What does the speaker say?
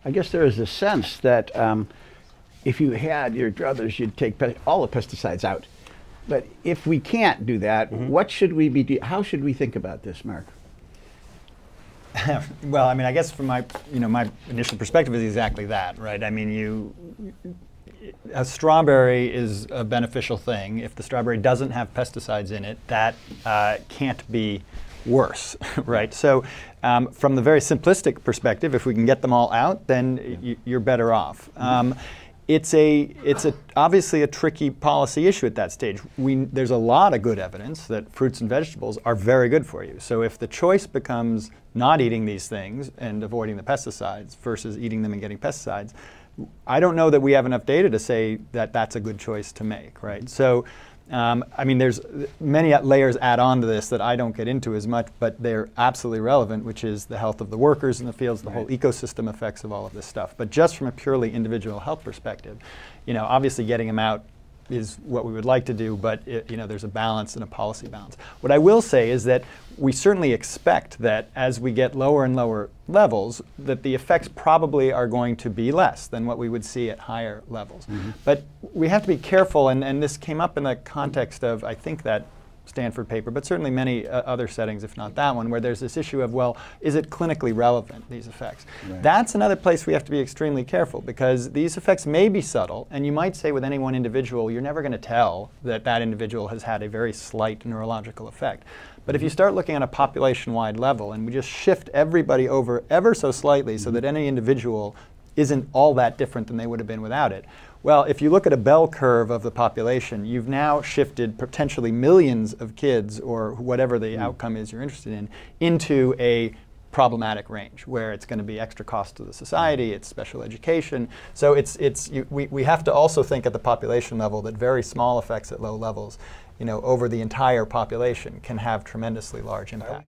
I guess there is a sense that if you had your druthers, you'd take all the pesticides out. But if we can't do that, what should we be how should we think about this, Marc? Well, I mean, I guess from my, my initial perspective is exactly that, right? I mean, a strawberry is a beneficial thing. If the strawberry doesn't have pesticides in it, that can't be worse, right? So from the very simplistic perspective, if we can get them all out, then you're better off. It's obviously a tricky policy issue at that stage. There's a lot of good evidence that fruits and vegetables are very good for you. So if the choice becomes not eating these things and avoiding the pesticides versus eating them and getting pesticides, I don't know that we have enough data to say that that's a good choice to make, right? So, I mean, there's many layers add on to this that I don't get into as much, but they're absolutely relevant, which is the health of the workers in the fields, the whole ecosystem effects of all of this stuff. But just from a purely individual health perspective, obviously getting them out is what we would like to do, but there's a balance and a policy balance. What I will say is that we certainly expect that as we get lower and lower levels, that the effects probably are going to be less than what we would see at higher levels. But we have to be careful, and this came up in the context of, I think, that Stanford paper, but certainly many other settings, if not that one, where there's this issue of, well, is it clinically relevant, these effects? Right. That's another place we have to be extremely careful, because these effects may be subtle, and you might say with any one individual, you're never going to tell that that individual has had a very slight neurological effect. But if you start looking at a population-wide level, and we just shift everybody over ever so slightly so that any individual isn't all that different than they would have been without it, well, if you look at a bell curve of the population, you've now shifted potentially millions of kids, or whatever the outcome is you're interested in, into a problematic range where it's going to be extra cost to the society, it's special education. So we have to also think at the population level that very small effects at low levels, over the entire population can have tremendously large impact.